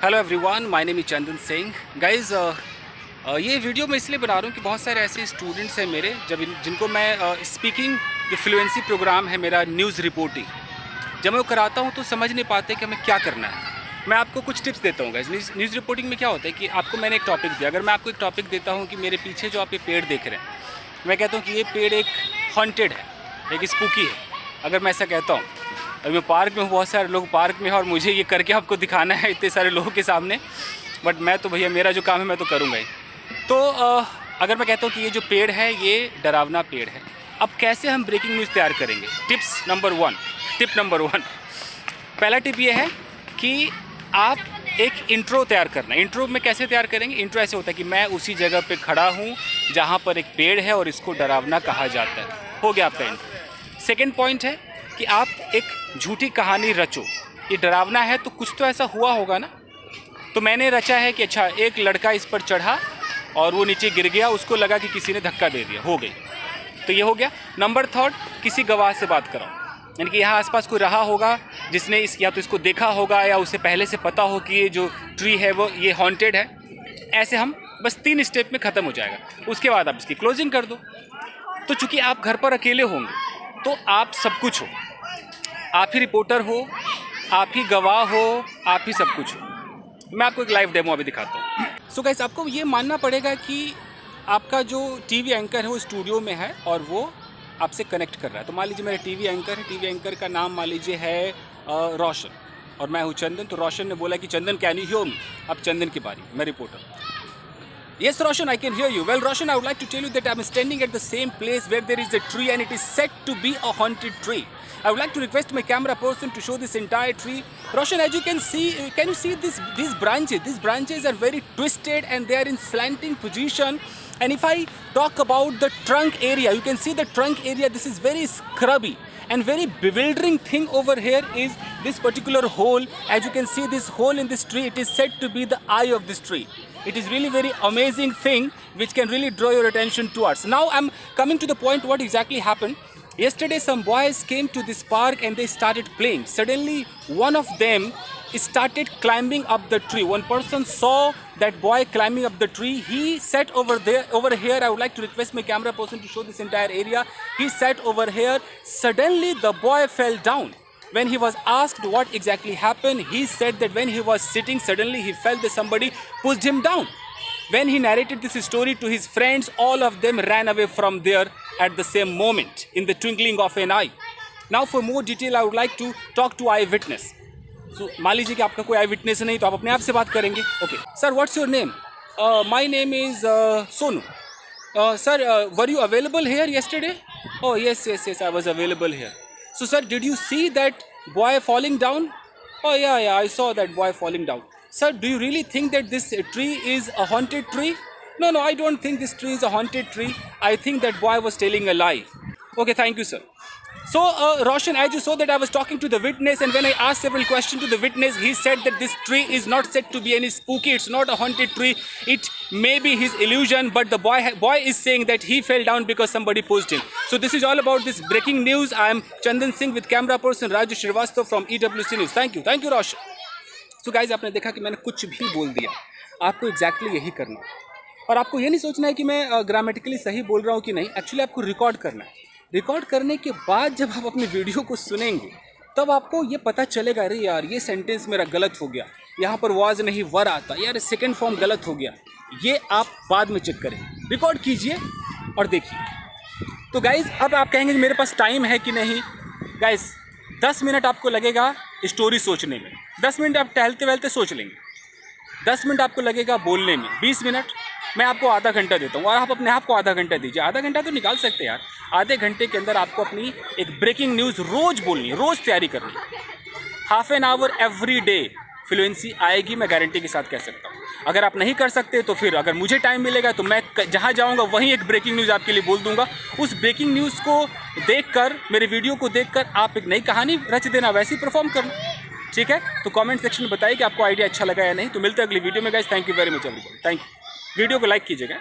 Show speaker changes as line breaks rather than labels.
Hello everyone, my name is Chandan Singh. Guys, ये video मैं इसलिए बना रहा हूँ कि बहुत सारे ऐसे स्टूडेंट्स हैं मेरे जिनको मैं स्पीकिंग जो फ्लुएंसी प्रोग्राम है मेरा न्यूज़ रिपोर्टिंग, जब मैं वो कराता हूँ तो समझ नहीं पाते कि हमें क्या करना है। मैं आपको कुछ टिप्स देता हूँ गाइस। न्यूज़ रिपोर्टिंग में क्या होता है कि आपको मैंने एक टॉपिक दिया। अगर मैं आपको एक टॉपिक देता हूँ कि मेरे पीछे जो आप ये पेड़ देख रहे हैं, मैं कहता हूँ कि ये पेड़ एक हॉन्टेड है, एक स्पूकी है। अगर मैं ऐसा कहता हूँ, अभी मैं पार्क में हूँ, बहुत सारे लोग पार्क में हैं और मुझे ये करके आपको दिखाना है इतने सारे लोगों के सामने, बट मैं तो भैया मेरा जो काम है मैं तो करूँगा ही। तो अगर मैं कहता हूँ कि ये जो पेड़ है ये डरावना पेड़ है, अब कैसे हम ब्रेकिंग न्यूज़ तैयार करेंगे? टिप नंबर वन, पहला टिप ये है कि आप एक इंट्रो तैयार करना है। इंट्रो में कैसे तैयार करेंगे? इंट्रो ऐसे होता है कि मैं उसी जगह पे खड़ा हूँ जहाँ पर एक पेड़ है और इसको डरावना कहा जाता है। हो गया आपका इंट्रो। सेकेंड पॉइंट है कि आप एक झूठी कहानी रचो। ये डरावना है तो कुछ तो ऐसा हुआ होगा ना। तो मैंने रचा है कि अच्छा, एक लड़का इस पर चढ़ा और वो नीचे गिर गया, उसको लगा कि किसी ने धक्का दे दिया, हो गई। तो ये हो गया। नंबर थर्ड, किसी गवाह से बात कराओ, यानी कि यहाँ आसपास कोई रहा होगा जिसने या तो इसको देखा होगा या उसे पहले से पता हो कि ये जो ट्री है वो ये हॉन्टेड है। ऐसे हम बस 3 स्टेप में ख़त्म हो जाएगा। उसके बाद आप इसकी क्लोजिंग कर दो। तो चूँकि आप घर पर अकेले होंगे तो आप सब कुछ हो, आप ही रिपोर्टर हो, आप ही गवाह हो, आप ही सब कुछ हो। मैं आपको एक लाइव डेमो अभी दिखाता हूँ। सो गाइस, आपको ये मानना पड़ेगा कि आपका जो टीवी एंकर है वो स्टूडियो में है और वो आपसे कनेक्ट कर रहा है। तो मान लीजिए मेरा टीवी एंकर है, टीवी एंकर का नाम मान लीजिए है रोशन और मैं हूँ चंदन। तो रोशन ने बोला कि चंदन कैन यू हियर मी? अब चंदन की बारी, मैं reporter. Yes, Roshan, I can hear you. Well, Roshan, I would like to tell you that I'm standing at the same place where there is a tree and it is said to be a haunted tree. I would like to request my camera person to show this entire tree. Roshan, as you can see, can you see these branches? These branches are very twisted and they are in slanting position. And if I talk about the trunk area, you can see the trunk area. This is very scrubby. And very bewildering thing over here is this particular hole. As you can see, this hole in this tree, it is said to be the eye of this tree. It is really very amazing thing which can really draw your attention towards. Now I'm coming to the point what exactly happened. Yesterday some boys came to this park and they started playing. Suddenly one of them started climbing up the tree. One person saw that boy climbing up the tree. He sat over here. I would like to request my camera person to show this entire area. He sat over here. Suddenly the boy fell down. When he was asked what exactly happened, he said that when he was sitting, suddenly he felt that somebody pushed him down. When he narrated this story to his friends, all of them ran away from there at the same moment, in the twinkling of an eye. Now for more detail, I would like to talk to eyewitness. So, मान लीजिए कि आपका कोई आई witness नहीं तो आप अपने आप से बात करेंगे। Okay sir, what's your name? My name is Sonu. Sir, were you available hair yesterday? Oh yes, I was available here. So sir, did you see that boy falling down? Oh yeah, I saw that boy falling down. Sir, do you really think that this tree is a haunted tree? No, I don't think this tree is a haunted tree. I think that boy was telling a lie. Okay, thank you, sir. So, Roshan, as you saw that I was talking to the witness, and when I asked several questions to the witness, he said that this tree is not said to be any spooky. It's not a haunted tree. It may be his illusion, but the boy is saying that he fell down because somebody pushed him. So, this is all about this breaking news. I am Chandan Singh with camera person Raju Shrivastava from EWC News. Thank you, Roshan. So, guys, आपने देखा कि मैंने कुछ भी बोल दिया। आपको exactly यही करना है और आपको ये नहीं सोचना है कि मैं ग्रामेटिकली सही बोल रहा हूँ कि नहीं। एक्चुअली आपको रिकॉर्ड करना है। रिकॉर्ड करने के बाद जब आप अपने वीडियो को सुनेंगे तब आपको ये पता चलेगा, अरे यार ये सेंटेंस मेरा गलत हो गया, यहाँ पर वाज नहीं वर आता, यार सेकंड फॉर्म गलत हो गया। ये आप बाद में चेक करें, रिकॉर्ड कीजिए और देखिए। तो गाइज़, अब आप कहेंगे मेरे पास टाइम है कि नहीं। गाइज़, 10 मिनट आपको लगेगा स्टोरी सोचने में, 10 मिनट आप टहलते वहलते सोच लेंगे, 10 मिनट आपको लगेगा बोलने में, 20 मिनट मैं आपको आधा घंटा देता हूँ और आप अपने आप को आधा घंटा दीजिए। आधा घंटा तो निकाल सकते हैं यार। आधे घंटे के अंदर आपको अपनी एक ब्रेकिंग न्यूज़ रोज़ बोलनी है, रोज़ तैयारी करनी है। Half an hour every day fluency आएगी, मैं गारंटी के साथ कह सकता हूँ। अगर आप नहीं कर सकते तो फिर अगर मुझे टाइम मिलेगा तो मैं जहाँ जाऊँगा वहीं एक ब्रेकिंग न्यूज़ आपके लिए बोल दूँगा। उस ब्रेकिंग न्यूज़ को देखकर, मेरे वीडियो को देखकर आप एक नई कहानी रच देना, वैसे ही परफॉर्म करना। ठीक है? तो कमेंट सेक्शन में बताइए कि आपको आइडिया अच्छा लगा या नहीं। तो मिलते हैं अगली वीडियो में guys. Thank you very much everyone. Thank you. Video को लाइक कीजिएगा।